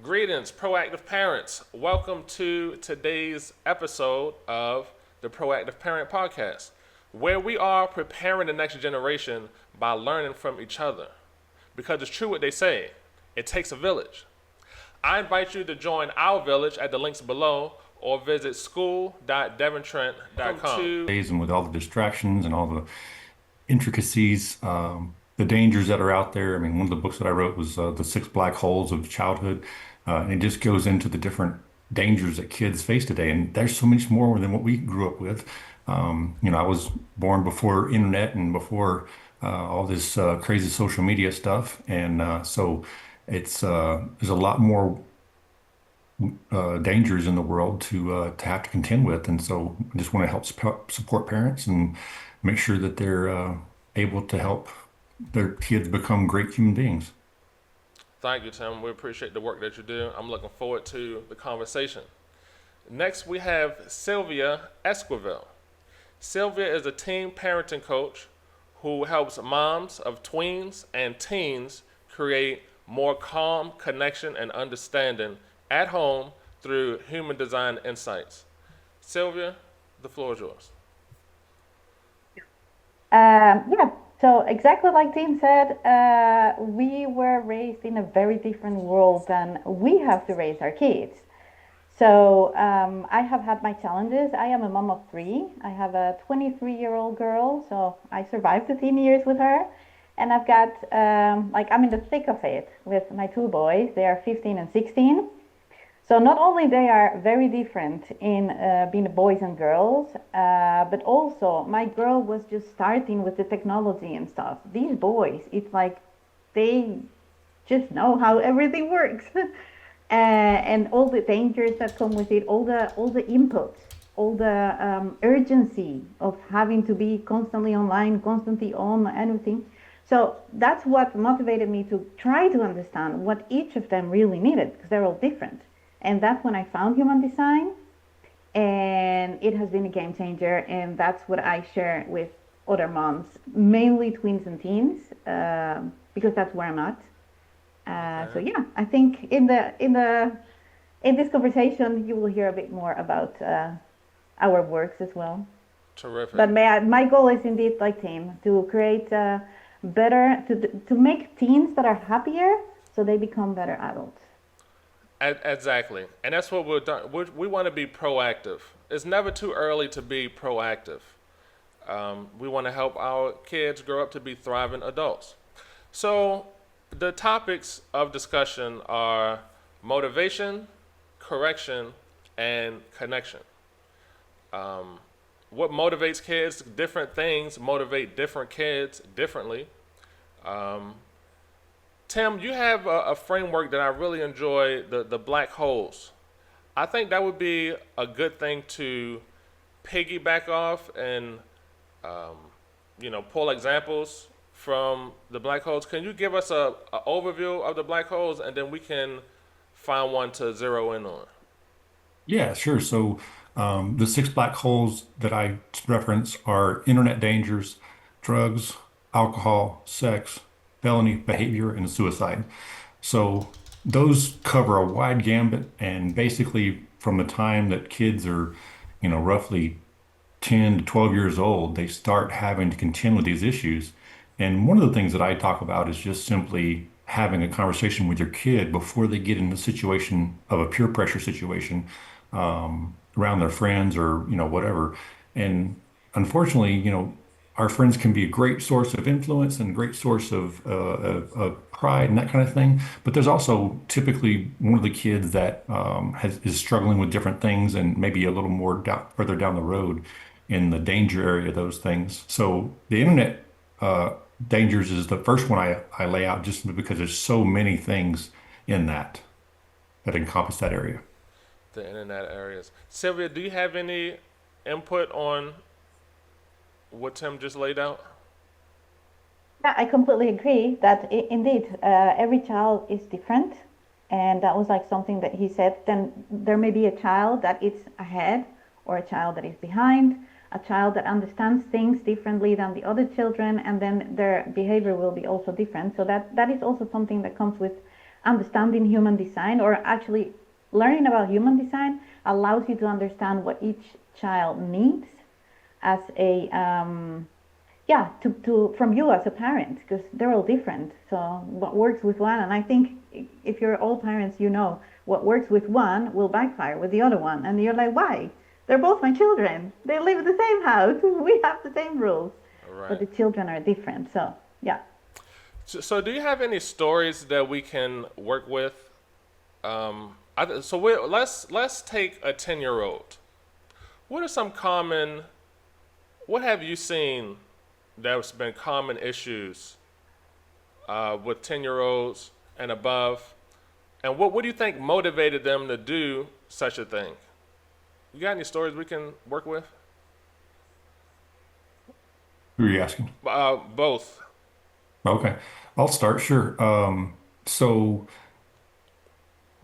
Greetings, proactive parents. Welcome to today's episode of the Proactive Parent Podcast, where we are preparing the next generation by learning from each other. Because it's true what they say, it takes a village. I invite you to join our village at the links below or visit school.devontrent.com. And with all the distractions and all the intricacies, the dangers that are out there. I mean, one of the books that I wrote was The Six Black Holes of Childhood. And it just goes into the different dangers that kids face today. And there's so much more than what we grew up with. I was born before internet and before all this crazy social media stuff. And so there's a lot more dangers in the world to have to contend with. And so I just want to help support parents and make sure that they're able to help their kids become great human beings. Thank you, Tim. We appreciate the work that you do. I'm looking forward to the conversation. Next, we have Sylvia Esquivel. Sylvia is a teen parenting coach who helps moms of tweens and teens create more calm connection and understanding at home through human design insights. Sylvia, the floor is yours. Yeah, so exactly like Tim said, we were raised in a very different world than we have to raise our kids. So I have had my challenges. I am a mom of three. I have a 23-year-old girl, so I survived the teen years with her. And I've got, I'm in the thick of it with my two boys. They are 15 and 16. So not only they are very different in being boys and girls, but also my girl was just starting with the technology and stuff. These boys, it's like they just know how everything works, and all the dangers that come with it, all the inputs, all the urgency of having to be constantly online, constantly on anything. So that's what motivated me to try to understand what each of them really needed, because they're all different. And that's when I found human design, and it has been a game changer. And that's what I share with other moms, mainly tweens and teens, because that's where I'm at. So yeah, I think in this conversation you will hear a bit more about our works as well. Terrific. But my goal is indeed, like Tim, to create better to make teens that are happier, so they become better adults. Exactly. And that's what we're done. We want to be proactive. It's never too early to be proactive. We want to help our kids grow up to be thriving adults. So the topics of discussion are motivation, correction, and connection. What motivates kids? Different things motivate different kids differently. Tim, you have a framework that I really enjoy, the black holes. I think that would be a good thing to piggyback off and, pull examples from the black holes. Can you give us a overview of the black holes, and then we can find one to zero in on? Yeah, sure. So the six black holes that I reference are internet dangers, drugs, alcohol, sex, felony behavior, and suicide. So those cover a wide gambit, and basically from the time that kids are, roughly 10 to 12 years old, they start having to contend with these issues. And one of the things that I talk about is just simply having a conversation with your kid before they get in the situation of a peer pressure situation around their friends or, whatever. And unfortunately, our friends can be a great source of influence and a great source of pride and that kind of thing. But there's also typically one of the kids that is struggling with different things and maybe a little more further down the road in the danger area of those things. So the internet dangers is the first one I lay out just because there's so many things in that encompass that area. The internet areas. Sylvia, do you have any input on what Tim just laid out? Yeah, I completely agree that indeed every child is different, and that was like something that he said. Then there may be a child that is ahead, or a child that is behind, a child that understands things differently than the other children, and then their behavior will be also different. So that is also something that comes with understanding human design, or actually learning about human design, allows you to understand what each child needs as a yeah, to from you as a parent, because they're all different. So what works with one, and I think if you're all parents, you know what works with one will backfire with the other one, and you're like, why? They're both my children. They live in the same house. We have the same rules, but Right. the children are different. So yeah. So do you have any stories that we can work with? Let's take a 10-year-old. What are some common? What have you seen that's been common issues with 10-year-olds and above? And what do you think motivated them to do such a thing? You got any stories we can work with? Who are you asking? Both. Okay, I'll start. Sure. So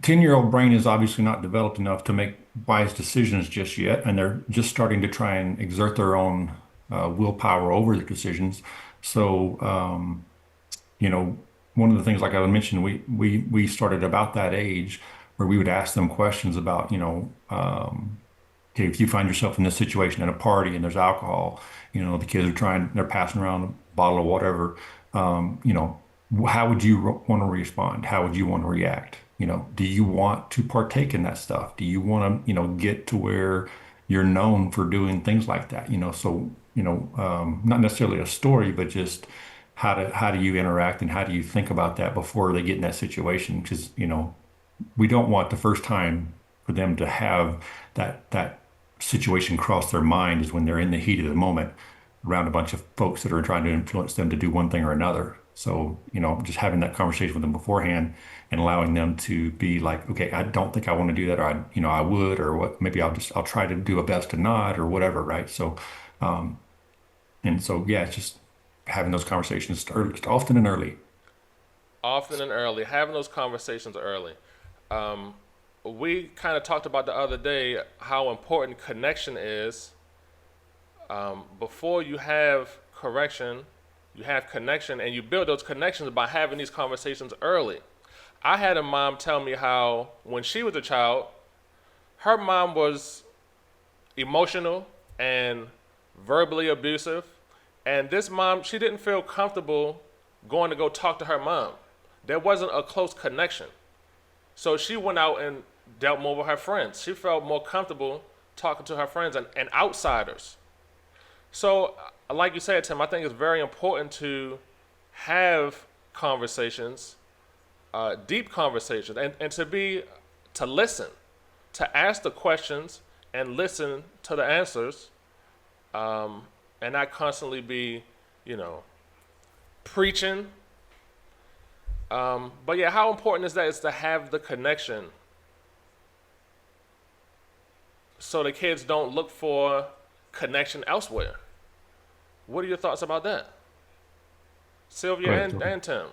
10-year-old brain is obviously not developed enough to make wise decisions just yet, and they're just starting to try and exert their own willpower over their decisions. So, you know, one of the things, like I mentioned, we started about that age where we would ask them questions about, okay, if you find yourself in this situation at a party and there's alcohol, the kids are they're passing around a bottle of whatever, how would you want to respond? How would you want to react? Do you want to partake in that stuff? Do you want to, get to where you're known for doing things like that? Not necessarily a story, but just how do you interact and how do you think about that before they get in that situation? Because, we don't want the first time for them to have that situation cross their mind is when they're in the heat of the moment around a bunch of folks that are trying to influence them to do one thing or another. So, just having that conversation with them beforehand and allowing them to be like, okay, I don't think I want to do that, or I would, or what, maybe I'll try to do a best to not, or whatever, right? So, and so, yeah, it's just having those conversations early, often and early. Often and early, having those conversations early. We kind of talked about the other day how important connection is. Before you have correction, you have connection, and you build those connections by having these conversations early. I had a mom tell me how when she was a child, her mom was emotional and verbally abusive, and this mom, she didn't feel comfortable going to go talk to her mom. There wasn't a close connection. So she went out and dealt more with her friends. She felt more comfortable talking to her friends and outsiders. So, like you said, Tim, I think it's very important to have conversations, deep conversations, and to listen, to ask the questions and listen to the answers, and not constantly be, preaching. But yeah, how important is that? Is to have the connection so the kids don't look for connection elsewhere. What are your thoughts about that, Go Sylvia ahead, and Sylvia. Tim?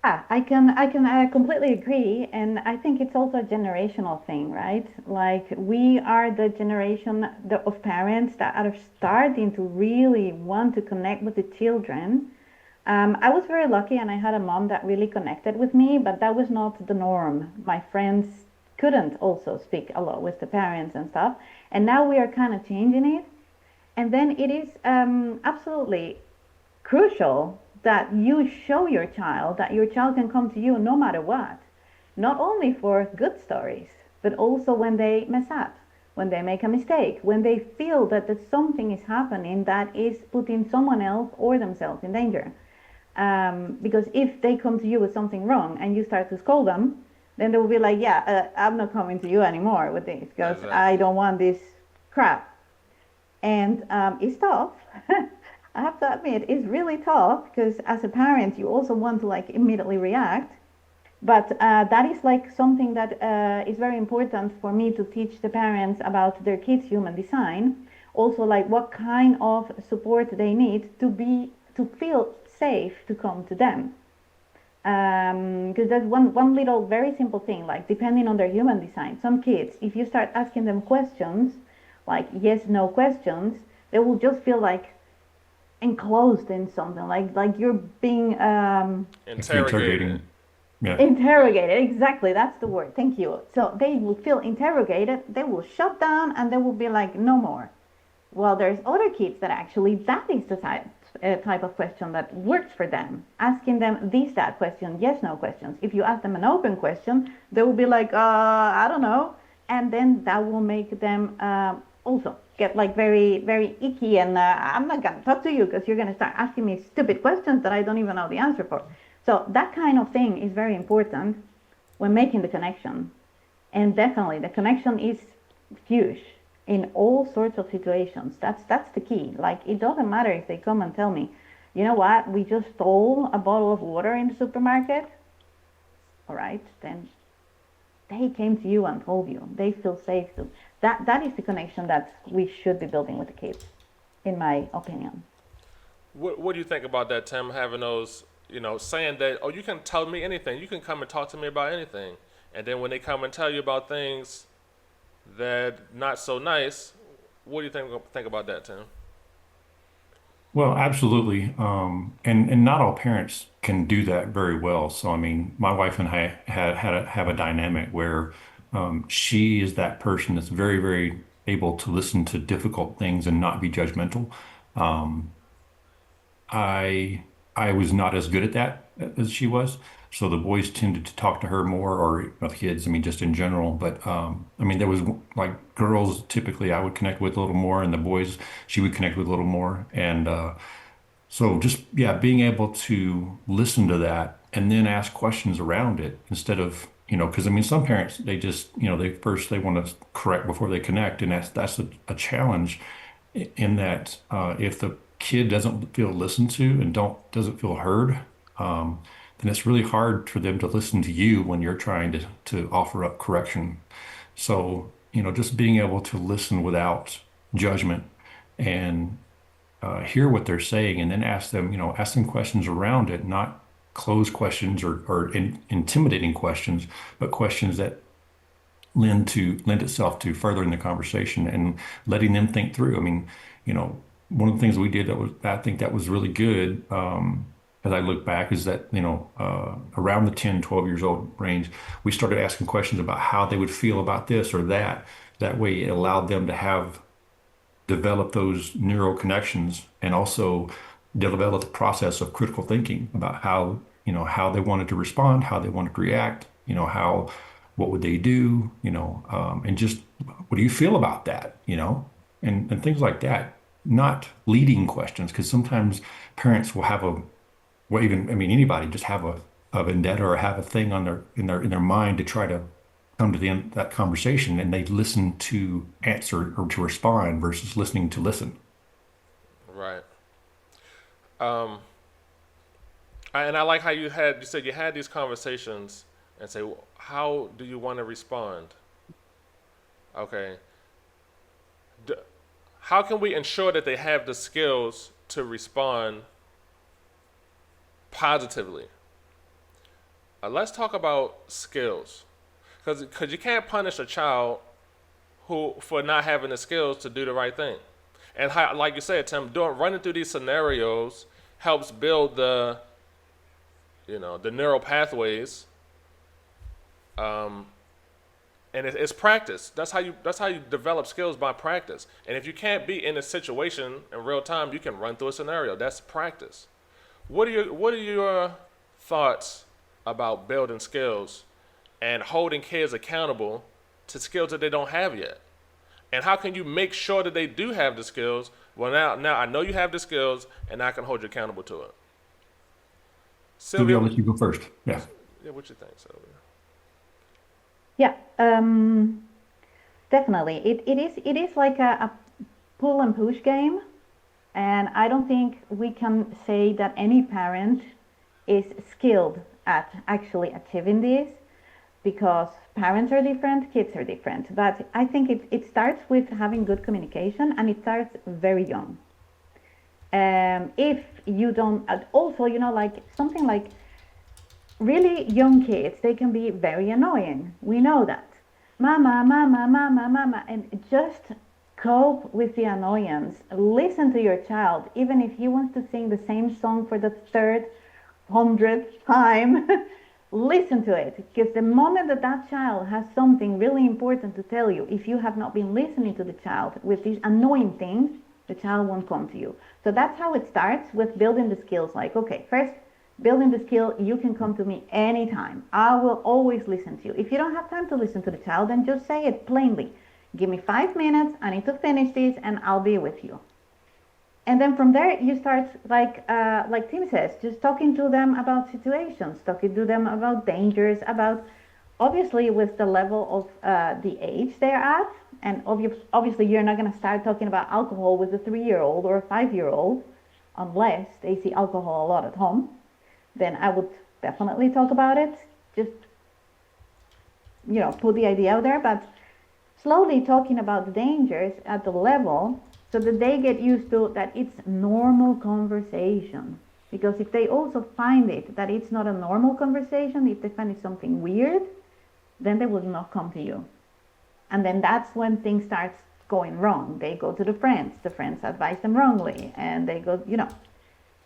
Yeah, I can completely agree, and I think it's also a generational thing, right? Like we are the generation of parents that are starting to really want to connect with the children. I was very lucky, and I had a mom that really connected with me, but that was not the norm. My friends couldn't also speak a lot with the parents and stuff, and now we are kind of changing it. And then it is absolutely crucial that you show your child that your child can come to you no matter what, not only for good stories, but also when they mess up, when they make a mistake, when they feel that something is happening that is putting someone else or themselves in danger. Because if they come to you with something wrong and you start to scold them, then they will be like, yeah, I'm not coming to you anymore with this because I Exactly. don't want this crap. And it's tough. I have to admit, it's really tough because as a parent, you also want to like immediately react. But that is like something that is very important for me to teach the parents about their kids' human design. Also, like what kind of support they need to feel safe to come to them. Because there's one little very simple thing, like depending on their human design. Some kids, if you start asking them questions, like yes, no questions, they will just feel like enclosed in something, like you're being Like you're Interrogated. interrogating. Yeah. Interrogated, exactly, that's the word. Thank you. So they will feel interrogated, they will shut down, and they will be like, no more. Well, there's other kids that actually that is the type of question that works for them. Asking them these that question, yes, no questions. If you ask them an open question, they will be like, I don't know, and then that will make them also get like very, very icky, and I'm not gonna talk to you because you're gonna start asking me stupid questions that I don't even know the answer for. So that kind of thing is very important when making the connection. And definitely the connection is huge in all sorts of situations. That's the key. Like it doesn't matter if they come and tell me, you know what, we just stole a bottle of water in the supermarket. All right, then they came to you and told you. They feel safe. So that is the connection that we should be building with the kids, in my opinion. What do you think about that, Tim? Having those, saying that, oh, you can tell me anything. You can come and talk to me about anything. And then when they come and tell you about things that not so nice, what do you think about that, Tim? Well, absolutely. And not all parents can do that very well. So, I mean, my wife and I have a dynamic where she is that person that's very, very able to listen to difficult things and not be judgmental. Um, I I was not as good at that as she was. So the boys tended to talk to her more, or the kids, I mean, just in general. But I mean, there was like girls typically I would connect with a little more, and the boys she would connect with a little more. And so just, yeah, being able to listen to that and then ask questions around it instead of, because I mean, some parents, they just, they want to correct before they connect. And that's a challenge in that if the kid doesn't feel listened to and doesn't feel heard, then it's really hard for them to listen to you when you're trying to offer up correction. So, just being able to listen without judgment and hear what they're saying and then ask them questions around it, not closed questions or intimidating questions, but questions that lend itself to furthering the conversation and letting them think through. I mean, one of the things we did I think that was really good, as I look back, is that, around the 10, 12 years old range, we started asking questions about how they would feel about this or that. That way it allowed them to develop those neural connections and also develop the process of critical thinking about how they wanted to respond, how they wanted to react, what would they do, and just what do you feel about that, and things like that. Not leading questions, because sometimes parents will have well, even, I mean, anybody just have a vendetta or have a thing on in their mind to try to come to the end of that conversation, and they listen to answer or to respond versus listening to listen. Right. Um, and I like how you said you had these conversations and say, "Well, how do you want to respond?" Okay. D- how can we ensure that they have the skills to respond positively? Let's talk about skills, because you can't punish a child who for not having the skills to do the right thing. And how, like you said, Tim, running through these scenarios helps build the neural pathways, um, and it's practice. That's how you develop skills, by practice. And if you can't be in a situation in real time, you can run through a scenario. That's practice. What are your thoughts about building skills and holding kids accountable to skills that they don't have yet? And how can you make sure that they do have the skills? Well, now I know you have the skills, and I can hold you accountable to it. Sylvia, Sylvia, I'll let you go first. Yeah. yeah, what you think, Sylvia? Yeah, definitely. It is like a pull and push game. And I don't think we can say that any parent is skilled at actually achieving this, because parents are different, kids are different. But I think it starts with having good communication, and it starts very young. If you don't, also, like something like really young kids, they can be very annoying. We know that. Mama, mama, mama, mama. And just cope with the annoyance. Listen to your child, even if he wants to sing the same song for the third hundredth time. listen to it, because the moment that that child has something really important to tell you, if you have not been listening to the child with these annoying things, the child won't come to you. So that's how it starts, with building the skills. Like, okay, first, building the skill, you can come to me anytime. I will always listen to you. If you don't have time to listen to the child, then just say it plainly. Give me 5 minutes, I need to finish this, and I'll be with you. And then from there, you start, like Tim says, just talking to them about situations, talking to them about dangers, about, obviously with the level of the age they're at. And obviously you're not going to start talking about alcohol with a 3-year-old or a 5-year-old unless they see alcohol a lot at home. Then I would definitely talk about it. Just, put the idea out there, but slowly talking about the dangers at the level so that they get used to that it's normal conversation. Because if they also find it that it's not a normal conversation, if they find it something weird, then they will not come to you. And then that's when things start going wrong. They go to the friends advise them wrongly, and they go,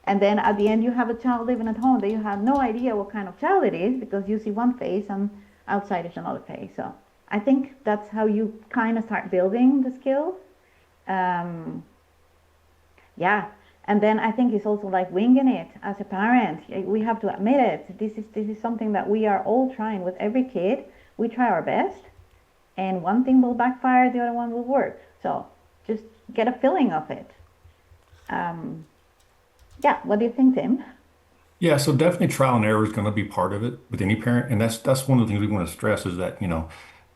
and then at the end you have a child living at home that you have no idea what kind of child it is, because you see one face and outside is another face. So I think that's how you kind of start building the skills. Yeah. And then I think it's also like winging it as a parent. We have to admit it. This is something that we are all trying with every kid. We try our best, and one thing will backfire, the other one will work. So just get a feeling of it. Yeah, what do you think, Tim? Yeah, so definitely trial and error is going to be part of it with any parent, and that's one of the things we want to stress is that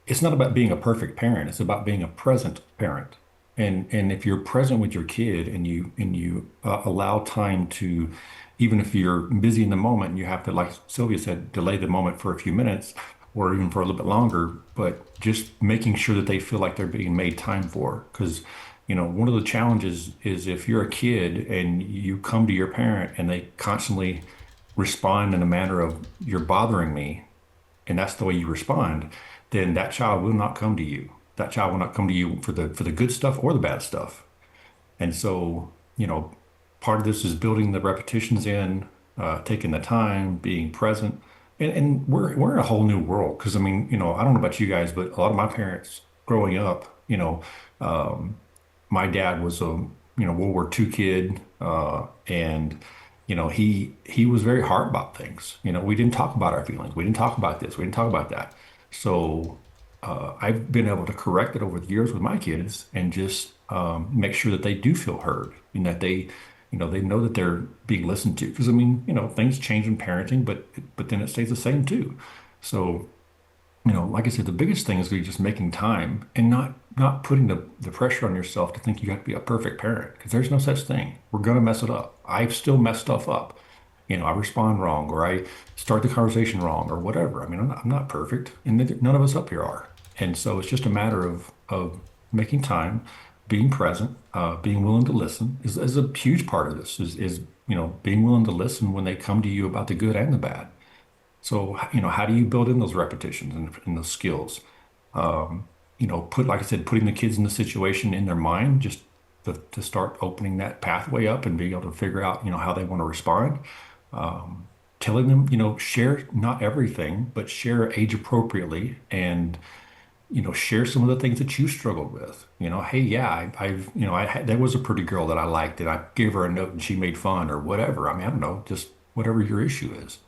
it's not about being a perfect parent. It's about being a present parent. And if you're present with your kid and you allow time to, even if you're busy in the moment, and you have to, like Sylvia said, delay the moment for a few minutes or even for a little bit longer, but just making sure that they feel like they're being made time for. Because one of the challenges is if you're a kid and you come to your parent and they constantly respond in a manner of "you're bothering me," and that's the way you respond, then that child will not come to you. That child will not come to you for the good stuff or the bad stuff. And so, part of this is building the repetitions in, taking the time, being present. And we're in a whole new world because I don't know about you guys, but a lot of my parents growing up, my dad was a World War II kid, and he was very hard about things. We didn't talk about our feelings. We didn't talk about this. We didn't talk about that. So I've been able to correct it over the years with my kids and just make sure that they do feel heard and that they know that they're being listened to. Because things change in parenting, but then it stays the same too. So like I said, the biggest thing is really just making time and not putting the pressure on yourself to think you have to be a perfect parent, because there's no such thing. We're gonna mess it up. I've still messed stuff up. I respond wrong, or I start the conversation wrong, or whatever. I'm not perfect, and none of us up here are. And so it's just a matter of making time, being present, being willing to listen is a huge part of this. Is being willing to listen when they come to you about the good and the bad. So, how do you build in those repetitions and those skills? Like I said, putting the kids in the situation in their mind, just to start opening that pathway up and being able to figure out, how they want to respond. Telling them, share not everything, but share age appropriately, and, share some of the things that you struggled with. Hey, yeah, there was a pretty girl that I liked, and I gave her a note and she made fun or whatever. I don't know, just whatever your issue is.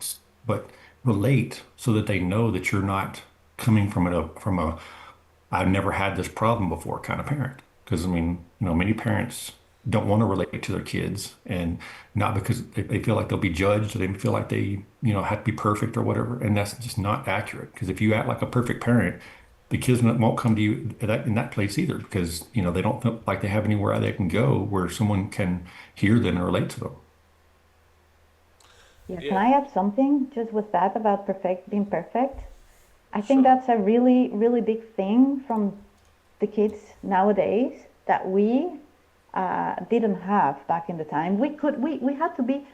But relate so that they know that you're not coming from a I've never had this problem before kind of parent. Because many parents don't want to relate to their kids, and not because they feel like they'll be judged, or they feel like they have to be perfect or whatever, and that's just not accurate. Because if you act like a perfect parent, the kids won't come to you in that place either, because they don't feel like they have anywhere they can go where someone can hear them and relate to them. Yeah, can Yeah, I add something just with that about being perfect? I think sure. that's a really, really big thing from the kids nowadays that we didn't have back in the time. We had to be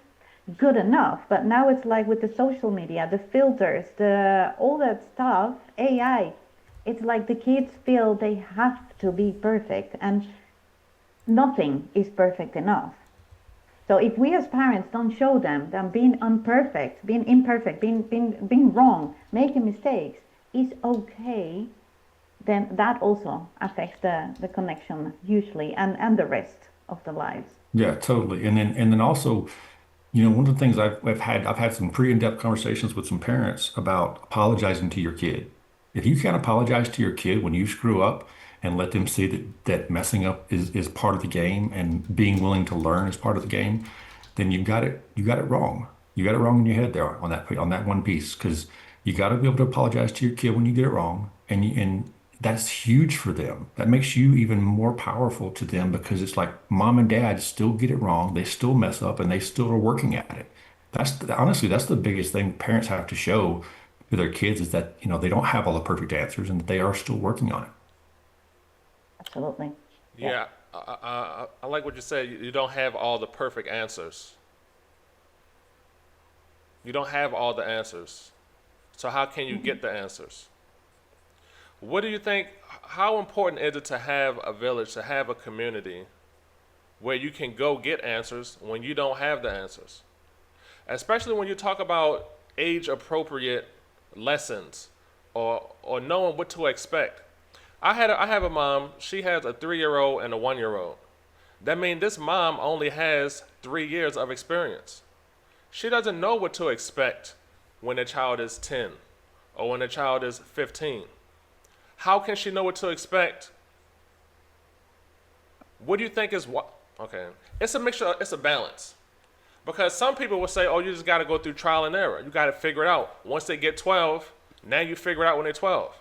good enough, but now it's like with the social media, the filters, all that stuff, AI. It's like the kids feel they have to be perfect, and nothing is perfect enough. So if we as parents don't show them that being imperfect, being wrong, making mistakes is okay, then that also affects the connection usually and the rest of the lives. Yeah, totally. And then also, one of the things I've had some pretty in-depth conversations with some parents about apologizing to your kid. If you can't apologize to your kid when you screw up and let them see that messing up is part of the game and being willing to learn is part of the game, then you got it wrong. You got it wrong in your head there on that one piece because you got to be able to apologize to your kid when you get it wrong, and that's huge for them. That makes you even more powerful to them because it's like mom and dad still get it wrong, they still mess up, and they still are working at it. Honestly, that's the biggest thing parents have to show to their kids is that they don't have all the perfect answers and that they are still working on it. Absolutely. Yeah. Yeah, I like what you said. You don't have all the perfect answers. You don't have all the answers. So how can you get the answers? What do you think? How important is it to have a village, to have a community where you can go get answers when you don't have the answers? Especially when you talk about age appropriate lessons or knowing what to expect. I have a mom, she has a 3-year-old and a 1-year-old. That means this mom only has 3 years of experience. She doesn't know what to expect when a child is 10 or when a child is 15. How can she know what to expect? What do you think is what? Okay, it's a mixture, it's a balance. Because some people will say, oh, you just got to go through trial and error. You got to figure it out. Once they get 12, now you figure it out when they're 12.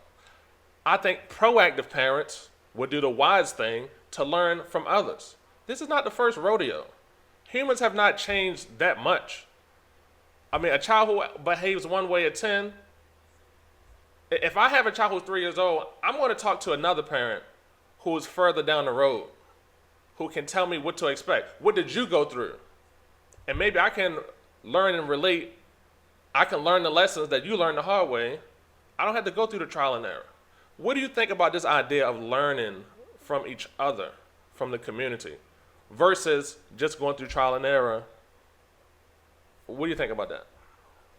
I think proactive parents would do the wise thing to learn from others. This is not the first rodeo. Humans have not changed that much. I mean, a child who behaves one way at 10, if I have a child who's 3 years old, I'm going to talk to another parent who's further down the road, who can tell me what to expect. What did you go through? And maybe I can learn and relate. I can learn the lessons that you learned the hard way. I don't have to go through the trial and error. What do you think about this idea of learning from each other, from the community, versus just going through trial and error? What do you think about that?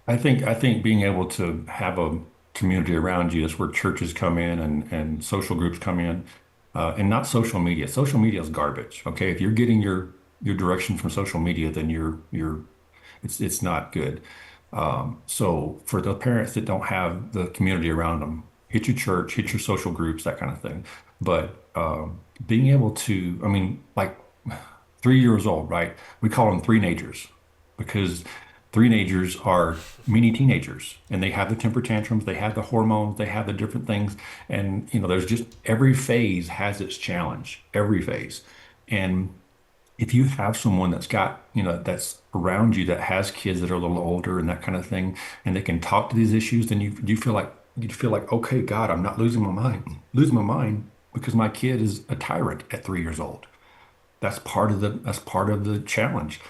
I think being able to have a community around you is where churches come in and social groups come in, and not social media. Social media is garbage. Okay, if you're getting your direction from social media, then it's not good. So for the parents that don't have the community around them, hit your church, hit your social groups, that kind of thing. But being able to, I mean, like 3 years old, right? We call them three-nagers because three-nagers are mini teenagers and they have the temper tantrums, they have the hormones, they have the different things. And, there's just every phase has its challenge, every phase. And if you have someone that's got, that's around you that has kids that are a little older and that kind of thing, and they can talk to these issues, then you feel like, okay, God, I'm not losing my mind because my kid is a tyrant at 3 years old. That's part of the challenge,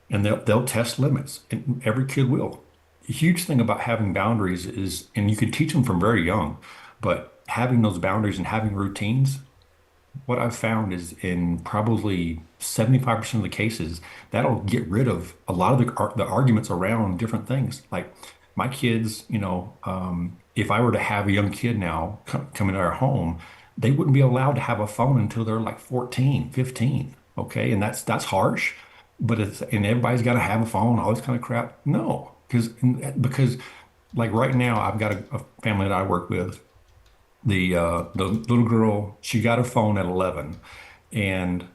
and they'll test limits, and every kid will. A huge thing about having boundaries is, and you can teach them from very young, but having those boundaries and having routines, what I've found is in probably 75% of the cases, that'll get rid of a lot of the arguments around different things. Like my kids, if I were to have a young kid now come into our home, they wouldn't be allowed to have a phone until they're like 14, 15. Okay. And that's harsh, but and everybody's got to have a phone, all this kind of crap. No, because like right now, I've got a family that I work with. The little girl, she got a phone at 11, and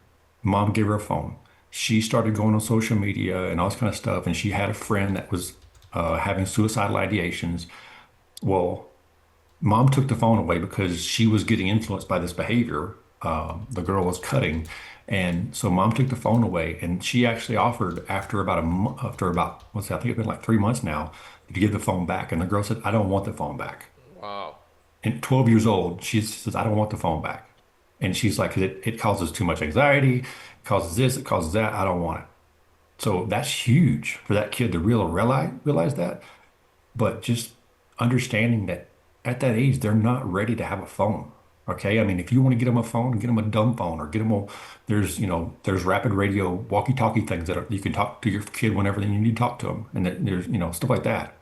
mom gave her a phone. She started going on social media and all this kind of stuff, and she had a friend that was having suicidal ideations. Well, mom took the phone away because she was getting influenced by this behavior. The girl was cutting, and so mom took the phone away, and she actually offered after about what's that? I think it's been like 3 months now to give the phone back, and the girl said, "I don't want the phone back." Wow. And 12 years old, she says, "I don't want the phone back." And she's like, it causes too much anxiety, it causes this, it causes that. I don't want it. So that's huge for that kid to realize that. But just understanding that at that age, they're not ready to have a phone. Okay. I mean, if you want to get them a phone, get them a dumb phone or get them a, there's rapid radio walkie-talkie things that you can talk to your kid whenever you need to talk to them. And there's, stuff like that.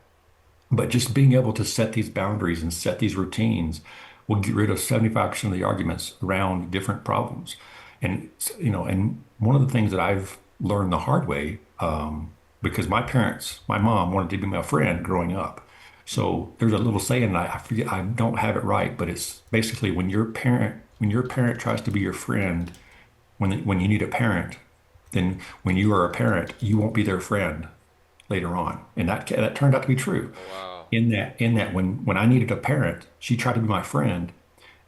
But just being able to set these boundaries and set these routines will get rid of 75% of the arguments around different problems. And, and one of the things that I've learned the hard way, because my mom wanted to be my friend growing up. So there's a little saying, and I forget, I don't have it right, but it's basically when your parent tries to be your friend, when you need a parent, then when you are a parent, you won't be their friend later on. And that turned out to be true. Wow. In that when I needed a parent, she tried to be my friend.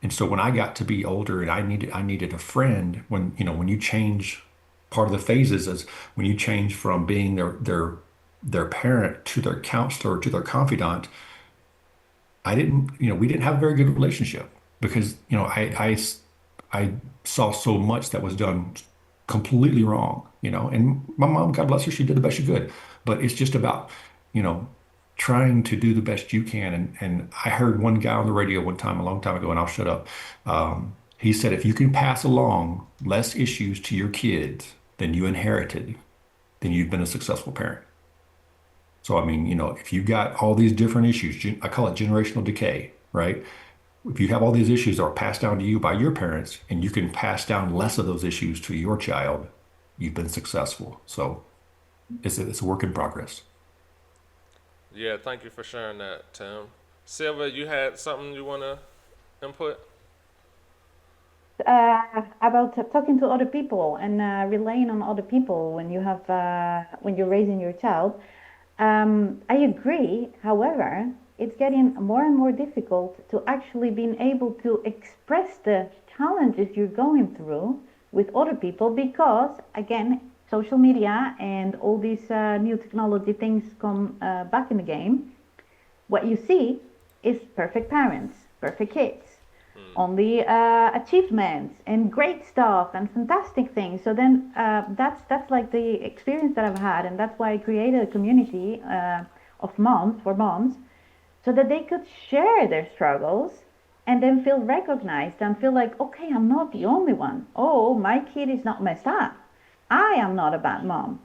And so when I got to be older and I needed a friend, when you change, part of the phases is when you change from being their parent to their counselor to their confidant. We didn't have a very good relationship because, I saw so much that was done completely wrong, and my mom, God bless her, she did the best she could. But it's just about, you know, trying to do the best you can. And I heard one guy on the radio one time, a long time ago, and I'll shut up. He said, if you can pass along less issues to your kids than you inherited, then you've been a successful parent. So, I mean, if you've got all these different issues, I call it generational decay, right? If you have all these issues that are passed down to you by your parents and you can pass down less of those issues to your child, you've been successful. So it's a work in progress. Yeah, thank you for sharing that, Tim. Sylvia, you had something you want to input? About talking to other people and relying on other people when when you're raising your child. I agree. However, it's getting more and more difficult to actually being able to express the challenges you're going through with other people because, again, social media and all these new technology things come back in the game. What you see is perfect parents, perfect kids, only achievements and great stuff and fantastic things. So then that's like the experience that I've had, and that's why I created a community of moms for moms, so that they could share their struggles and then feel recognized and feel like, okay, I'm not the only one. Oh, my kid is not messed up. I am not a bad mom,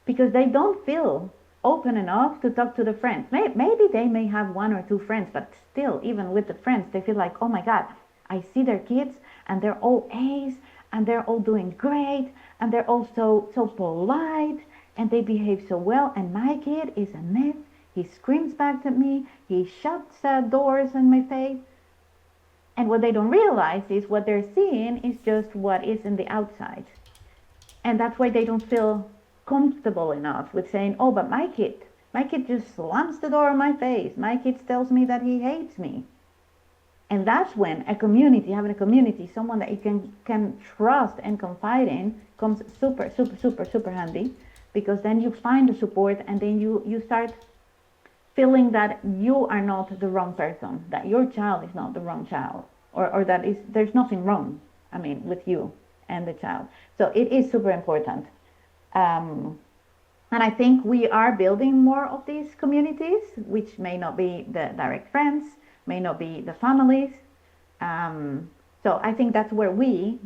because they don't feel open enough to talk to the friends. Maybe they may have one or two friends, but still, even with the friends, they feel like, oh my God, I see their kids and they're all A's and they're all doing great and they're all so polite and they behave so well. And my kid is a mess. He screams back at me. He shuts doors in my face. And what they don't realize is what they're seeing is just what is in the outside. And that's why they don't feel comfortable enough with saying, oh, but my kid just slams the door in my face. My kid tells me that he hates me. And that's when having a community, someone that you can trust and confide in, comes super, super, super, super handy, because then you find the support and then you start feeling that you are not the wrong person, that your child is not the wrong child, or that there's nothing wrong, with you and the child. So it is super important. And I think we are building more of these communities, which may not be the direct friends, may not be the families. So I think that's where you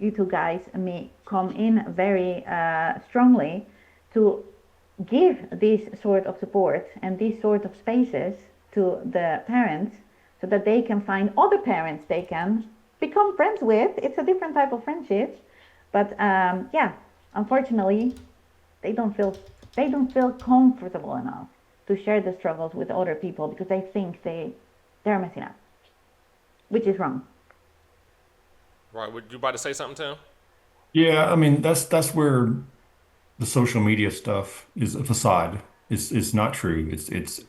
two guys, may come in very strongly to give this sort of support and these sort of spaces to the parents so that they can find other parents they can become friends with. It's a different type of friendship, but yeah, unfortunately, they don't feel comfortable enough to share the struggles with other people because they think they're messing up, which is wrong. Right. Would you about to say something, Tim? Yeah, I mean that's where the social media stuff is a facade. It's not true. It's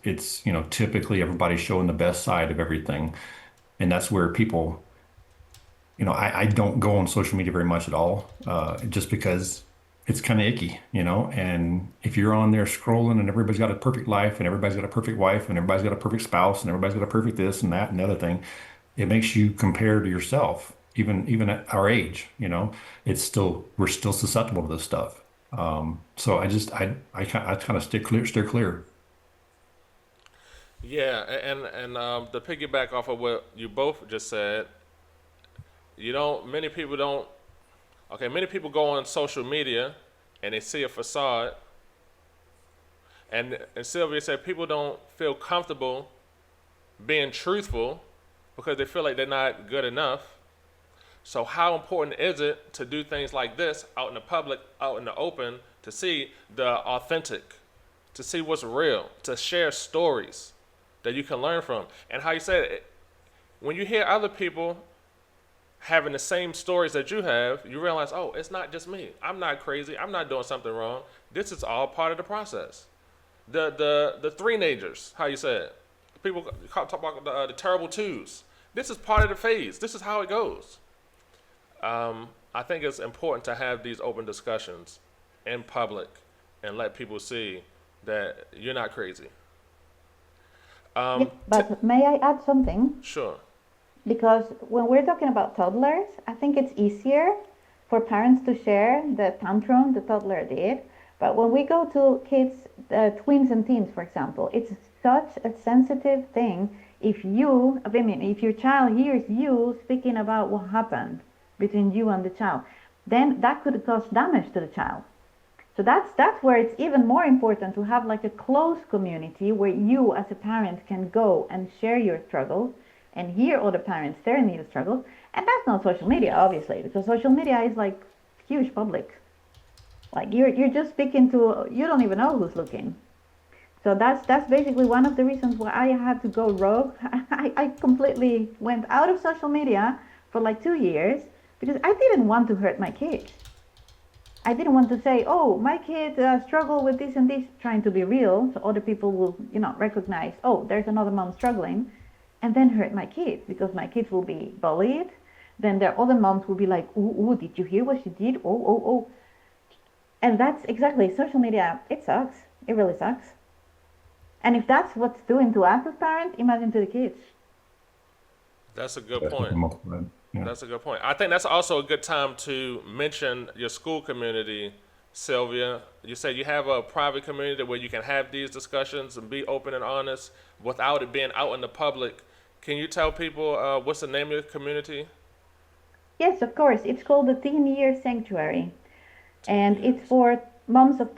typically everybody's showing the best side of everything, and that's where people, I don't go on social media very much at all, just because it's kind of icky, and if you're on there scrolling and everybody's got a perfect life and everybody's got a perfect wife and everybody's got a perfect spouse and everybody's got a perfect this and that and the other thing, it makes you compare to yourself, even at our age, we're still susceptible to this stuff. So I kind of steer clear. Yeah, and to piggyback off of what you both just said, Many people don't. Okay, many people go on social media and they see a facade. And Sylvia said people don't feel comfortable being truthful because they feel like they're not good enough. So how important is it to do things like this out in the public, out in the open, to see the authentic, to see what's real, to share stories that you can learn from? And how you said it, when you hear other people having the same stories that you have, you realize, oh, it's not just me. I'm not crazy. I'm not doing something wrong. This is all part of the process. The three-nagers, how you said, people talk about the terrible twos. This is part of the phase. This is how it goes. I think it's important to have these open discussions in public and let people see that you're not crazy. Yes, but may I add something? Sure. Because when we're talking about toddlers, I think it's easier for parents to share the tantrum the toddler did. But when we go to kids, tweens and teens, for example, it's such a sensitive thing. If your child hears you speaking about what happened between you and the child, then that could cause damage to the child. So that's where it's even more important to have like a close community where you as a parent can go and share your struggles and hear other parents sharing their struggles. And that's not social media, obviously, because social media is like huge public. Like you're just speaking to, you don't even know who's looking. So that's basically one of the reasons why I had to go rogue. I completely went out of social media for like 2 years because I didn't want to hurt my kids. I didn't want to say, oh, my kid struggled with this and this, trying to be real, so other people will, recognize, oh, there's another mom struggling, and then hurt my kids, because my kids will be bullied. Then their other moms will be like, ooh, did you hear what she did? Oh. And that's exactly, social media, it sucks. It really sucks. And if that's what's doing to us as parents, imagine to the kids. That's a good That's point. the most of it. Yeah. That's a good point. I think that's also a good time to mention your school community, Sylvia. You said you have a private community where you can have these discussions and be open and honest without it being out in the public. Can you tell people what's the name of your community? Yes, of course. It's called the Teen Year Sanctuary. And it's for moms of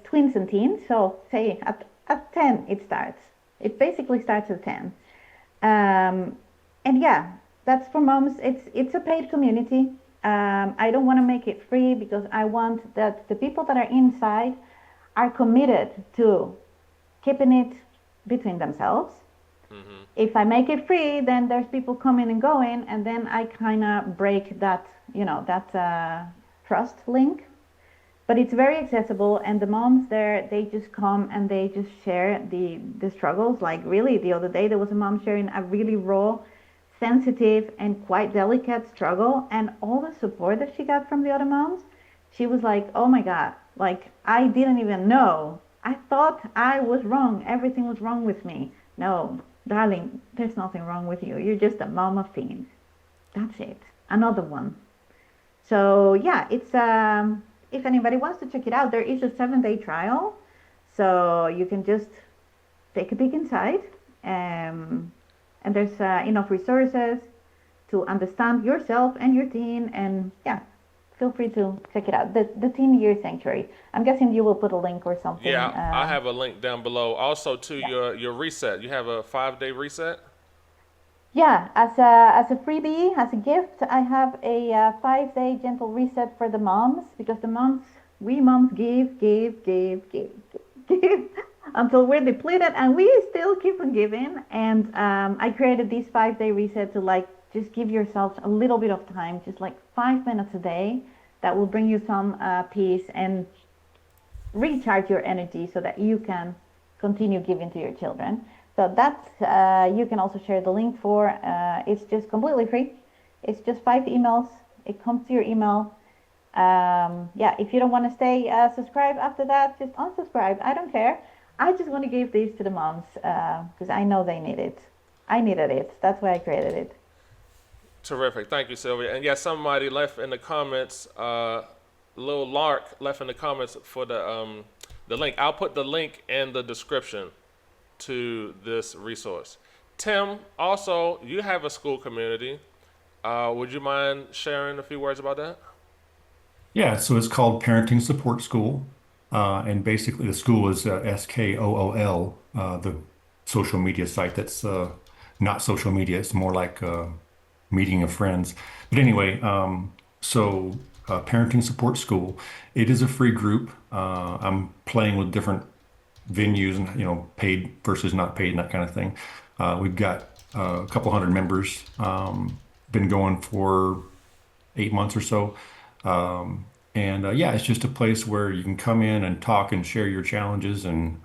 twins and teens. So say at 10 it starts. It basically starts at 10. And yeah, that's for moms. It's a paid community. I don't want to make it free because I want that the people that are inside are committed to keeping it between themselves. Mm-hmm. If I make it free, then there's people coming and going, and then I kind of break that, trust link. But it's very accessible, and the moms there, they just come and they just share the struggles. Like really, the other day there was a mom sharing a really raw, sensitive and quite delicate struggle, and all the support that she got from the other moms, she was like, oh my God, like I didn't even know. I thought I was wrong. Everything was wrong with me. No, darling, there's nothing wrong with you. You're just a mom of teens. That's it. Another one. So yeah, it's if anybody wants to check it out, there is a 7-day trial. So you can just take a peek inside. And there's enough resources to understand yourself and your teen. And yeah, feel free to check it out. The Teen Year Sanctuary. I'm guessing you will put a link or something. Yeah, I have a link down below. Also to your reset. You have a 5-day reset? Yeah, as a freebie, as a gift, I have a 5-day gentle reset for the moms, because we moms give until we're depleted, and we still keep on giving. And I created this 5-day reset to just give yourselves a little bit of time, just like 5 minutes a day, that will bring you some peace and recharge your energy so that you can continue giving to your children. So that's, you can also share the link for, it's just completely free. It's just 5 emails. It comes to your email. If you don't want to stay subscribed after that, just unsubscribe. I don't care. I just want to give these to the moms because I know they need it. I needed it. That's why I created it. Terrific. Thank you, Sylvia. And yes, somebody left in the comments, Lil Lark left in the comments for the link. I'll put the link in the description to this resource. Tim, also, you have a school community. Would you mind sharing a few words about that? Yeah, so it's called Parenting Support School. And basically, the school is SKOOL, the social media site that's not social media. It's more like a meeting of friends. But anyway, Parenting Support School, it is a free group. I'm playing with different venues and, paid versus not paid and that kind of thing. We've got a couple hundred members, been going for 8 months or so. And yeah, it's just a place where you can come in and talk and share your challenges and,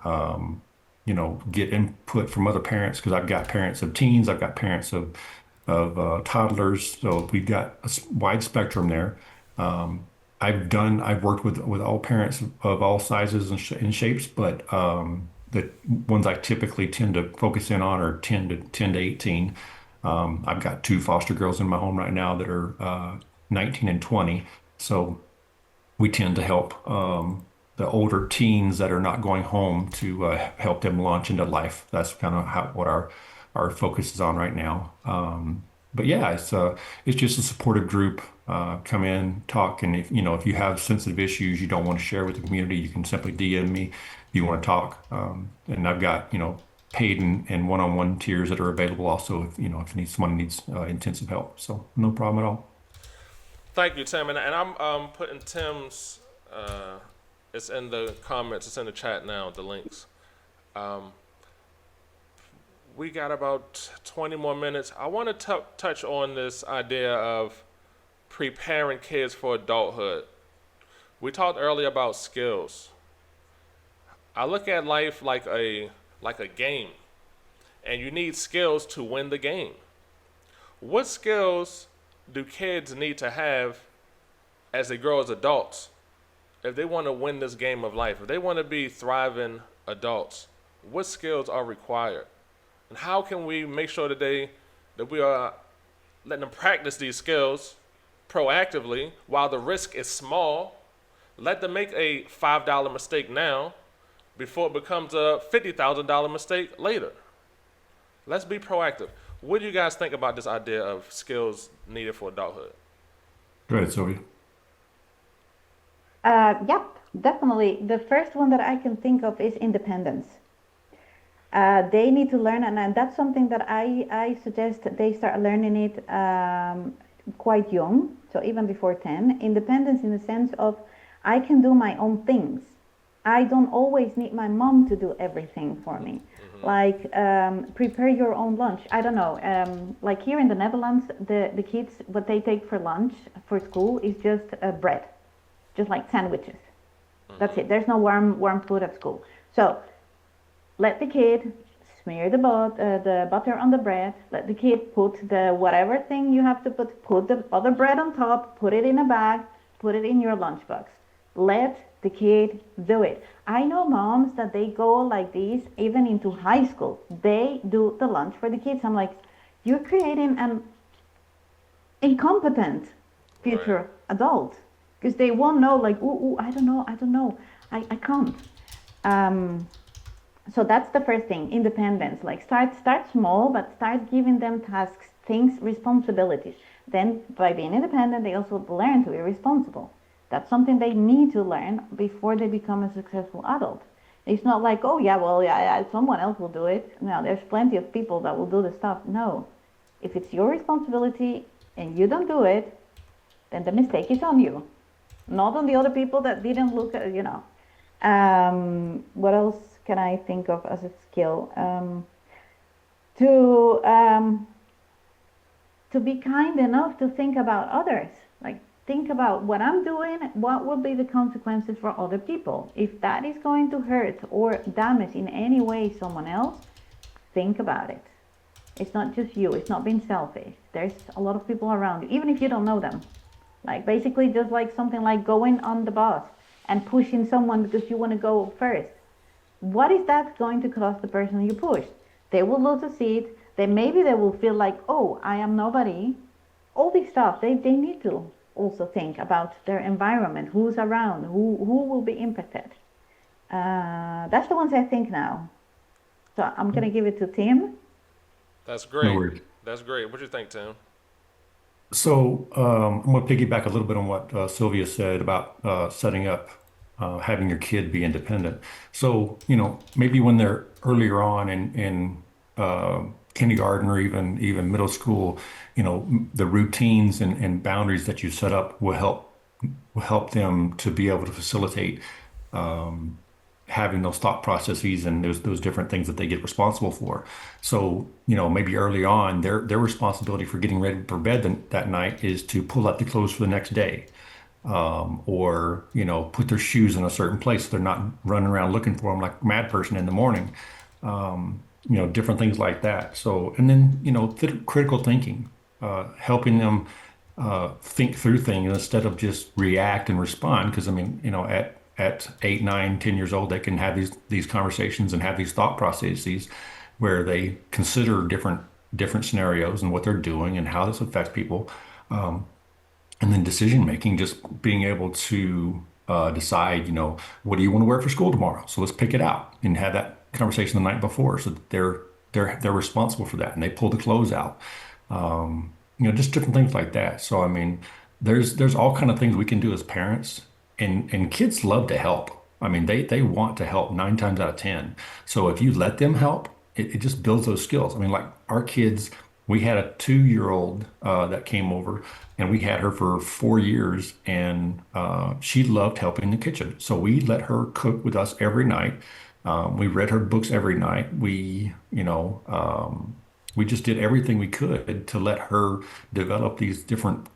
get input from other parents because I've got parents of teens, I've got parents of toddlers, so we've got a wide spectrum there. Um, I've worked with all parents of all sizes and shapes, but the ones I typically tend to focus in on are 10 to 18. I've got two foster girls in my home right now that are 19 and 20. So we tend to help the older teens that are not going home to help them launch into life. That's kind of what our focus is on right now. But yeah, it's just a supportive group. Come in, talk, and if you have sensitive issues you don't want to share with the community, you can simply DM me if you want to talk. And I've got paid and one-on-one tiers that are available also if someone needs intensive help. So no problem at all. Thank you, Tim. And I'm putting Tim's. It's in the comments. It's in the chat now. The links. Um, we got about 20 more minutes. I want to touch on this idea of preparing kids for adulthood. We talked earlier about skills. I look at life like a game, and you need skills to win the game. What skills do kids need to have as they grow as adults if they want to win this game of life? If they want to be thriving adults, what skills are required? And how can we make sure that we are letting them practice these skills proactively while the risk is small? Let them make a $5 mistake now before it becomes a $50,000 mistake later. Let's be proactive. What do you guys think about this idea of skills needed for adulthood? Go ahead, Sylvia. Yep, definitely. The first one that I can think of is independence. They need to learn, and that's something that I suggest that they start learning it quite young, so even before 10. Independence in the sense of I can do my own things. I don't always need my mom to do everything for me. Like prepare your own lunch. I don't know. Like here in the Netherlands, the kids, what they take for lunch for school is just bread, just like sandwiches. That's it. There's no warm food at school. So let the kid smear the butter on the bread. Let the kid put the whatever thing you have to put the other bread on top, put it in a bag, put it in your lunchbox. Let the kid do it. I know moms that they go like this even into high school. They do the lunch for the kids. I'm like, you're creating an incompetent future Right. adult because they won't know like, ooh, I don't know, I can't. Um, so that's the first thing, independence. Like start small, but start giving them tasks, things, responsibilities. Then by being independent, they also learn to be responsible. That's something they need to learn before they become a successful adult. It's not like, oh yeah, well, yeah, someone else will do it. No, there's plenty of people that will do the stuff. No, if it's your responsibility and you don't do it, then the mistake is on you, not on the other people that didn't look at. What else can I think of as a skill? To be kind enough to think about others. Like think about what I'm doing, what will be the consequences for other people. If that is going to hurt or damage in any way someone else, think about it. It's not just you, it's not being selfish. There's a lot of people around you, even if you don't know them. Like basically just like something like going on the bus and pushing someone because you want to go first. What is that going to cost the person you push? They will lose a seat. Then maybe they will feel like, oh, I am nobody. All this stuff, they need to also think about their environment, who's around, who will be impacted. That's the ones I think now. So I'm going to give it to Tim. That's No great. worries. That's great. What do you think, Tim? So I'm going to piggyback a little bit on what Sylvia said about setting up, having your kid be independent. So, maybe when they're earlier on in kindergarten or even middle school, the routines and boundaries that you set up will help them to be able to facilitate having those thought processes and those different things that they get responsible for. So, maybe early on, their responsibility for getting ready for bed that night is to pull out the clothes for the next day, or put their shoes in a certain place so they're not running around looking for them like a mad person in the morning. Different things like that. So, and then critical thinking, helping them think through things instead of just react and respond. Because I mean, at 8, 9, 10 years old, they can have these conversations and have these thought processes where they consider different scenarios and what they're doing and how this affects people. And then decision making, just being able to decide, what do you want to wear for school tomorrow? So let's pick it out and have that conversation the night before, so that they're responsible for that and they pull the clothes out. Just different things like that. So I mean, there's all kind of things we can do as parents, and kids love to help. I mean, they want to help 9 times out of 10. So if you let them help, it just builds those skills. I mean, like our kids, we had a 2-year-old that came over, and we had her for 4 years, and she loved helping in the kitchen. So we let her cook with us every night. We read her books every night. We just did everything we could to let her develop these different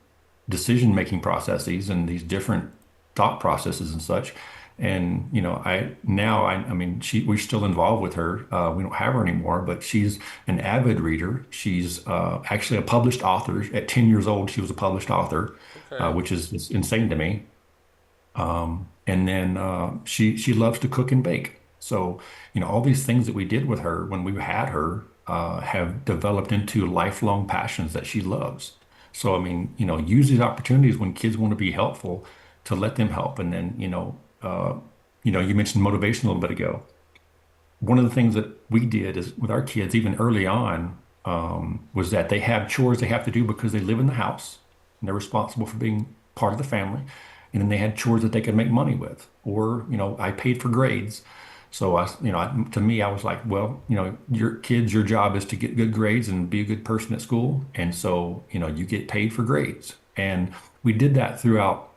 decision-making processes and these different thought processes and such. And I mean, we're still involved with her. We don't have her anymore, but she's an avid reader. She's actually a published author. At 10 years old, she was a published author, Okay. which is insane to me. And then she loves to cook and bake. So, all these things that we did with her when we had her have developed into lifelong passions that she loves. So, I mean, use these opportunities when kids want to be helpful to let them help. And then, you mentioned motivation a little bit ago. One of the things that we did is with our kids, even early on, was that they have chores they have to do because they live in the house and they're responsible for being part of the family. And then they had chores that they could make money with, or I paid for grades. So to me, I was like, well, your job is to get good grades and be a good person at school, and so you get paid for grades. And we did that throughout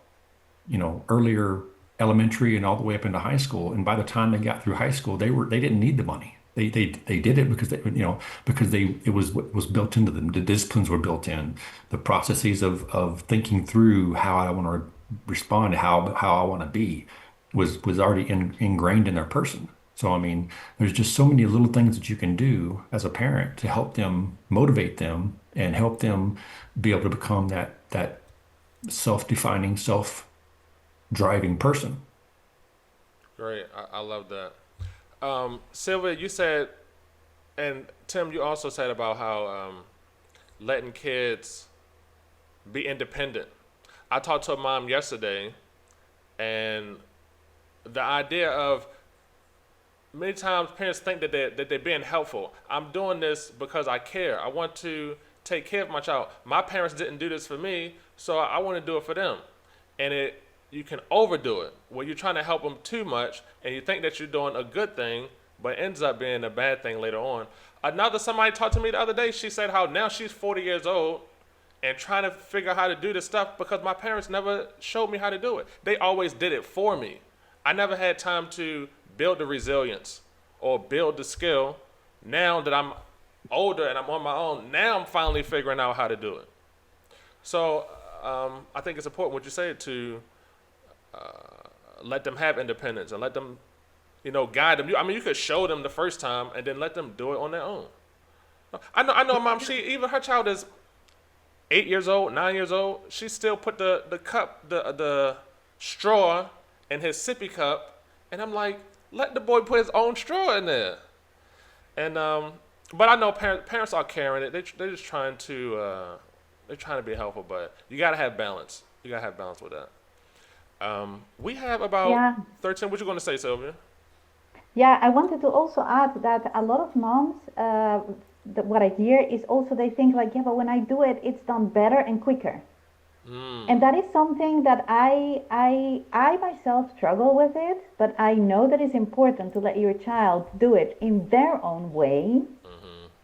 earlier elementary and all the way up into high school. And by the time they got through high school, they didn't need the money. They did it because it was built into them. The disciplines were built in. The processes of thinking through how I want to respond, how I want to be, was already ingrained in their person. So I mean, there's just so many little things that you can do as a parent to help them, motivate them, and help them be able to become that self-defining, self-driving person. Great. I love that. Sylvia, you said, and Tim, you also said about how letting kids be independent. I talked to a mom yesterday, and the idea of many times parents think that they're being helpful. I'm doing this because I care. I want to take care of my child. My parents didn't do this for me, so I want to do it for them. And you can overdo it where you're trying to help them too much, and you think that you're doing a good thing, but it ends up being a bad thing later on. Somebody talked to me the other day. She said how now she's 40 years old and trying to figure out how to do this stuff because my parents never showed me how to do it. They always did it for me. I never had time to build the resilience or build the skill. Now that I'm older and I'm on my own, now I'm finally figuring out how to do it. So I think it's important what you said to let them have independence and let them, guide them. I mean, you could show them the first time and then let them do it on their own. I know, mom. Even her child is 8 years old, 9 years old. She still put the cup, the straw in his sippy cup, and I'm like, let the boy put his own straw in there. And but I know parents are carrying it. They're just trying to be helpful, but you gotta have balance. You gotta have balance with that. We have about Yeah. 13. What you gonna say, Sylvia? Yeah, I wanted to also add that a lot of moms what I hear is also they think like, yeah, but when I do it, it's done better and quicker. And that is something that I myself struggle with it, but I know that it's important to let your child do it in their own way,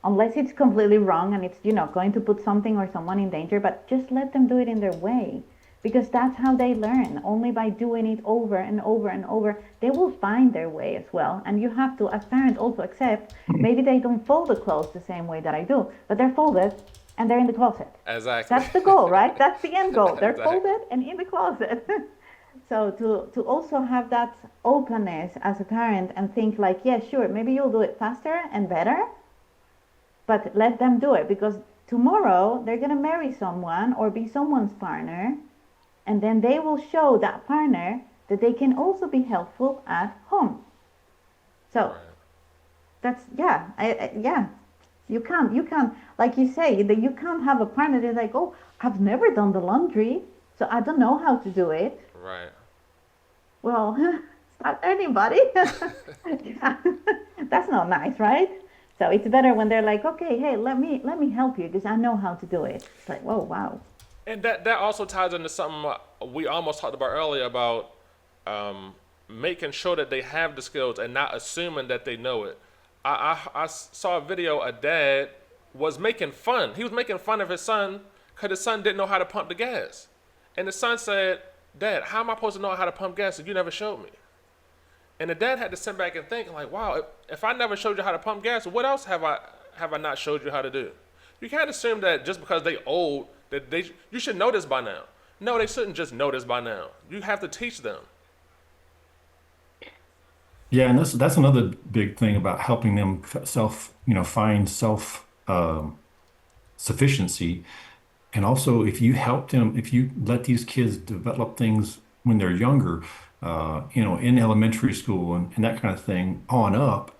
unless it's completely wrong and it's, going to put something or someone in danger, but just let them do it in their way. Because that's how they learn. Only by doing it over and over and over, they will find their way as well. And you have to, as parents, also accept maybe they don't fold the clothes the same way that I do, but they're folded and they're in the closet. Exactly. That's the goal, right? That's the end goal. They're Exactly. folded and in the closet. So to also have that openness as a parent and think like, yeah, sure, maybe you'll do it faster and better, but let them do it because tomorrow they're going to marry someone or be someone's partner, and then they will show that partner that they can also be helpful at home. So Right. that's, yeah, yeah. You can't, like you say, that you can't have a partner that's like, oh, I've never done the laundry, so I don't know how to do it. Right. Well, start learning, buddy. Yeah. That's not nice, right? So it's better when they're like, okay, hey, let me help you because I know how to do it. It's like, whoa, wow. And that also ties into something we almost talked about earlier about making sure that they have the skills and not assuming that they know it. I saw a video. A dad was making fun. He was making fun of his son because his son didn't know how to pump the gas. And the son said, Dad, how am I supposed to know how to pump gas if you never showed me? And the dad had to sit back and think like, wow, if I never showed you how to pump gas, what else have I not showed you how to do? You can't assume that just because they old that you should know this by now. No, they shouldn't just know this by now. You have to teach them. Yeah, and that's another big thing about helping them find self sufficiency. And also, if you help them, if you let these kids develop things when they're younger, in elementary school and that kind of thing on up,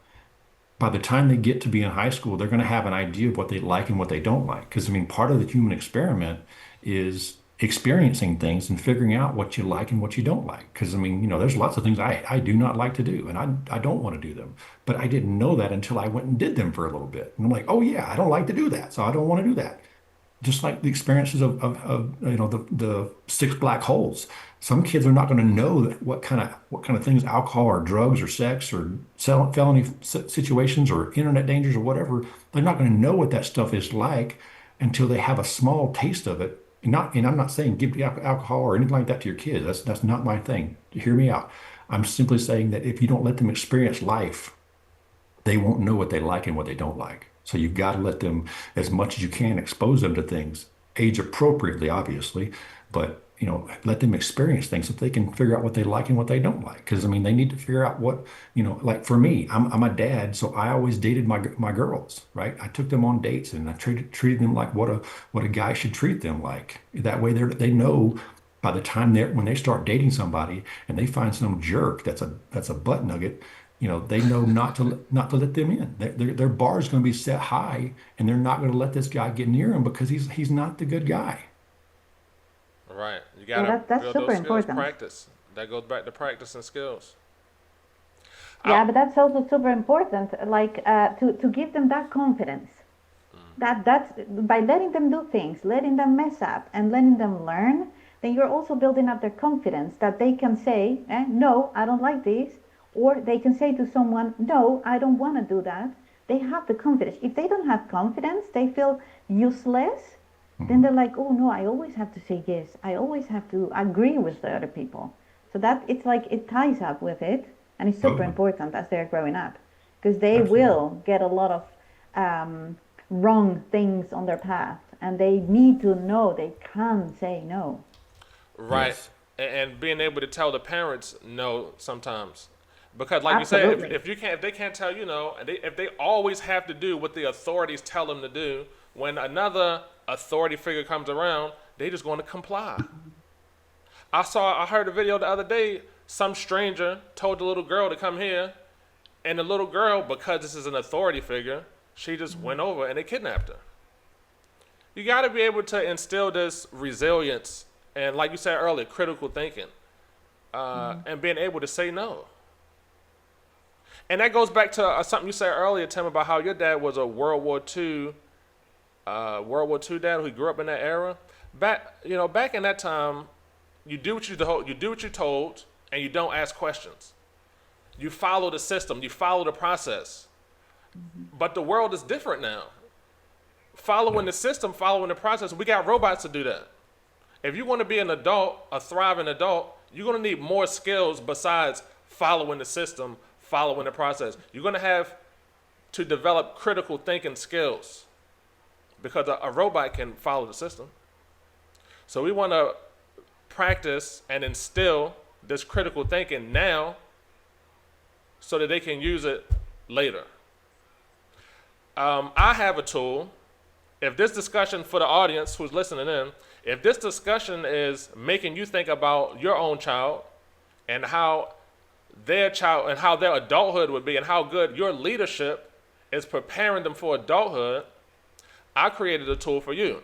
by the time they get to be in high school, they're going to have an idea of what they like and what they don't like. Because, I mean, part of the human experiment is experiencing things and figuring out what you like and what you don't like. Because, I mean, there's lots of things I do not like to do and I don't want to do them. But I didn't know that until I went and did them for a little bit. And I'm like, oh, yeah, I don't like to do that. So I don't want to do that. Just like the experiences of the six black holes. Some kids are not going to know that what kind of things, alcohol or drugs or sex or felony situations or internet dangers or whatever. They're not going to know what that stuff is like until they have a small taste of it. And I'm not saying give alcohol or anything like that to your kids. That's not my thing. Hear me out. I'm simply saying that if you don't let them experience life, they won't know what they like and what they don't like. So you've got to let them, as much as you can, expose them to things, age appropriately, obviously, but let them experience things so they can figure out what they like and what they don't like. Because I mean, they need to figure out what, like for me, I'm a dad, so I always dated my girls, right? I took them on dates and I treated them like what a guy should treat them like. That way they know by the time when they start dating somebody and they find some jerk that's a butt nugget, they know not to let them in. Their bar is going to be set high, and they're not going to let this guy get near him because he's not the good guy. Right. You Yeah, gotta that's build super those skills. important. Practice. That goes back to practice and skills. Yeah, I, but that's also super important, like to give them that confidence. That's by letting them do things, letting them mess up, and letting them learn. Then you're also building up their confidence that they can say, "No, I don't like this," or they can say to someone, "No, I don't want to do that." They have the confidence. If they don't have confidence, they feel useless. Then they're like, "Oh no, I always have to say yes. I always have to agree with the other people." So that it's like it ties up with it, and it's super Totally. important as they're growing up, because they Absolutely. will get a lot of wrong things on their path, and they need to know they can say no. right. Yes. And being able to tell the parents no sometimes. Because like you said, Absolutely. if they can't tell you no, and if they always have to do what the authorities tell them to do, when another authority figure comes around, they just going to comply. I heard a video the other day. Some stranger told the little girl to come here, and the little girl, because this is an authority figure, she just went over and they kidnapped her. You got to be able to instill this resilience and, like you said earlier, critical thinking, and being able to say no. And that goes back to something you said earlier, Tim, about how your dad was a World War II dad who grew up in that era. Back in that time, you do what you're told, and you don't ask questions. You follow the system, you follow the process. But the world is different now. Following the system, following the process, we got robots to do that. If you want to be an adult, a thriving adult, you're going to need more skills besides following the system, following the process. You're going to have to develop critical thinking skills because a robot can follow the system. So we want to practice and instill this critical thinking now so that they can use it later. I have a tool. If this discussion for the audience who's listening in, if this discussion is making you think about your own child and how their child and how their adulthood would be and how good your leadership is preparing them for adulthood, I created a tool for you.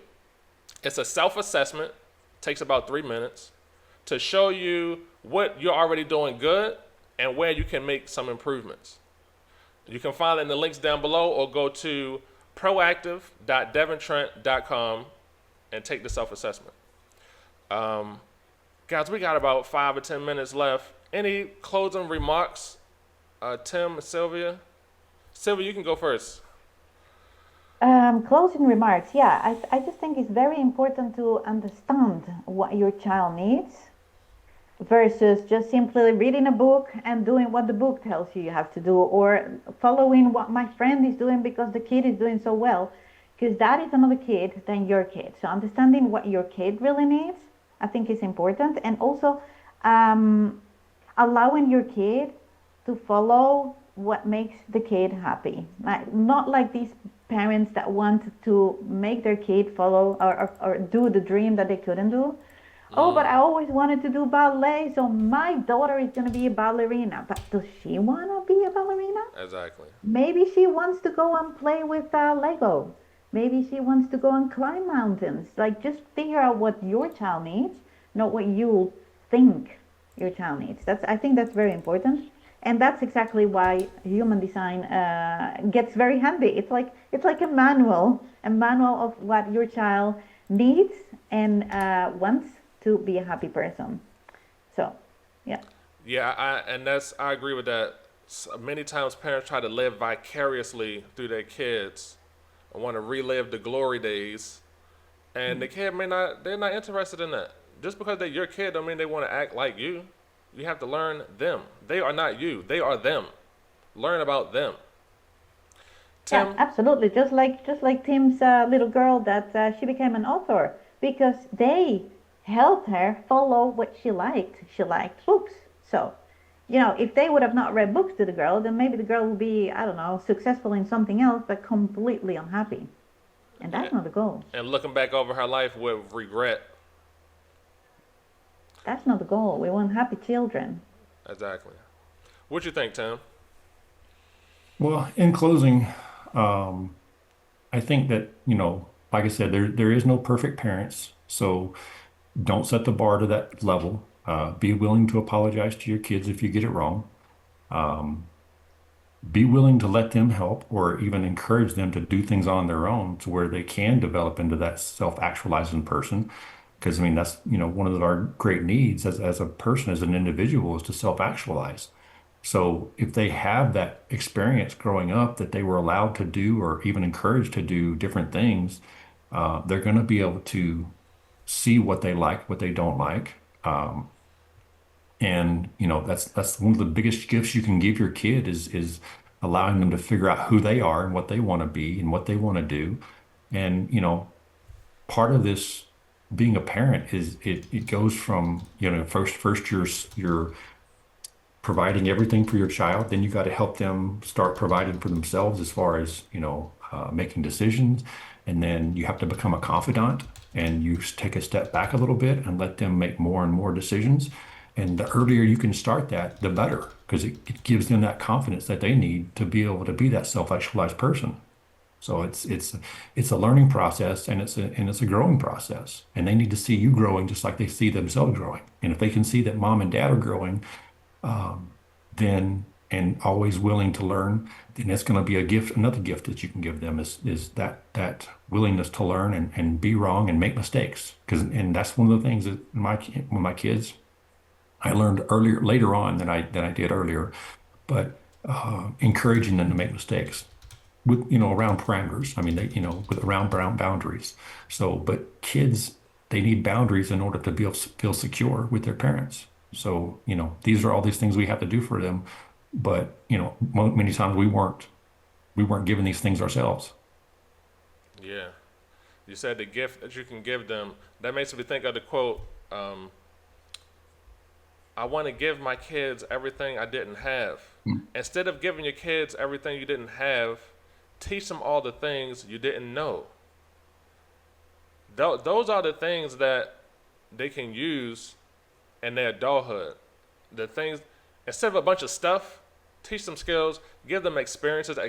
It's a self-assessment, takes about 3 minutes, to show you what you're already doing good and where you can make some improvements. You can find it in the links down below or go to proactive.devontrent.com and take the self-assessment. Guys, we got about 5 or 10 minutes left. Any closing remarks? Tim, Sylvia? Sylvia, you can go first. Closing remarks. Yeah, I just think it's very important to understand what your child needs versus just simply reading a book and doing what the book tells you have to do, or following what my friend is doing because the kid is doing so well, because that is another kid than your kid. So understanding what your kid really needs, I think is important. And also allowing your kid to follow what makes the kid happy. Not like these parents that want to make their kid follow or do the dream that they couldn't do. Oh, but I always wanted to do ballet, so my daughter is going to be a ballerina. But does she want to be a ballerina? Exactly. Maybe she wants to go and play with Lego. Maybe she wants to go and climb mountains. Like, just figure out what your child needs, not what you think your child needs. I think that's very important. And that's exactly why human design gets very handy. It's like a manual of what your child needs and wants to be a happy person. So, yeah. Yeah, I agree with that. Many times parents try to live vicariously through their kids and want to relive the glory days, and the kid they're not interested in that. Just because they're your kid don't mean they want to act like you. You have to learn them. They are not you. They are them. Learn about them. Tim? Yeah, absolutely. Just like Tim's little girl that she became an author because they helped her follow what she liked. She liked books. So, if they would have not read books to the girl, then maybe the girl would be, I don't know, successful in something else, but completely unhappy. And that's not the goal. And looking back over her life with regret. That's not the goal. We want happy children. Exactly. What you think, Tim? Well, in closing, I think that, like I said, there is no perfect parents. So don't set the bar to that level. Be willing to apologize to your kids if you get it wrong. Be willing to let them help or even encourage them to do things on their own to where they can develop into that self-actualizing person. Because, that's, one of our great needs as a person, as an individual, is to self-actualize. So if they have that experience growing up that they were allowed to do or even encouraged to do different things, they're going to be able to see what they like, what they don't like. And that's one of the biggest gifts you can give your kid is allowing them to figure out who they are and what they want to be and what they want to do. And, part of this being a parent is it goes from, first you're providing everything for your child, then you got to help them start providing for themselves as far as, making decisions. And then you have to become a confidant and you take a step back a little bit and let them make more and more decisions. And the earlier you can start that, the better, because it gives them that confidence that they need to be able to be that self-actualized person. So it's a learning process and it's a growing process, and they need to see you growing just like they see themselves growing. And if they can see that mom and dad are growing, then and always willing to learn, then it's going to be a gift. Another gift that you can give them is that willingness to learn and be wrong and make mistakes. And that's one of the things that with my kids, I learned later on than I did earlier, but encouraging them to make mistakes with, around parameters. I mean, with around boundaries. So, but kids, they need boundaries in order to feel secure with their parents. So, these are all these things we have to do for them. But, many times we weren't given these things ourselves. Yeah. You said the gift that you can give them. That makes me think of the quote, I want to give my kids everything I didn't have. Instead of giving your kids everything you didn't have, teach them all the things you didn't know. Those are the things that they can use in their adulthood. The things, instead of a bunch of stuff, teach them skills, give them experiences,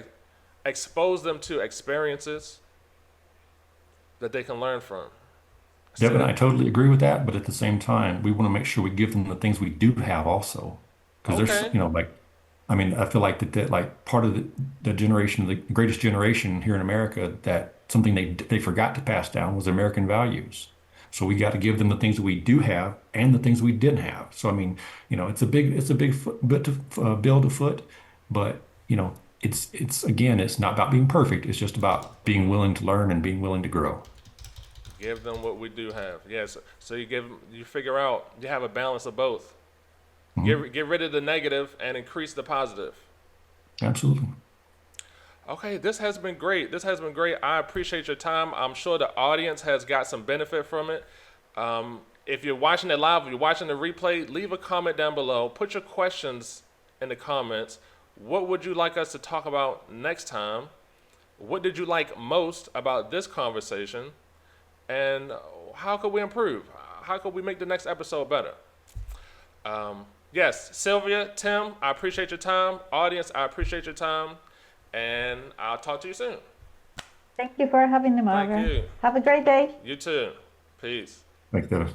expose them to experiences that they can learn from. Devin, I totally agree with that, but at the same time, we want to make sure we give them the things we do have also. Because there's, Okay. like, I mean, I feel like that like part of the generation, the greatest generation here in America, that something they forgot to pass down was American values. So we got to give them the things that we do have and the things we didn't have. So I mean, it's a big bit to build a foot, but it's again, it's not about being perfect. It's just about being willing to learn and being willing to grow. Give them what we do have. Yes. So you figure out, you have a balance of both. Mhm. Get rid of the negative and increase the positive. Absolutely. Okay, this has been great. This has been great. I appreciate your time. I'm sure the audience has got some benefit from it. If you're watching it live, if you're watching the replay, leave a comment down below. Put your questions in the comments. What would you like us to talk about next time? What did you like most about this conversation? And how could we improve? How could we make the next episode better? Yes, Sylvia, Tim, I appreciate your time. Audience, I appreciate your time. And I'll talk to you soon. Thank you for having me Thank over. you. Have a great day. You too. Peace. Like that.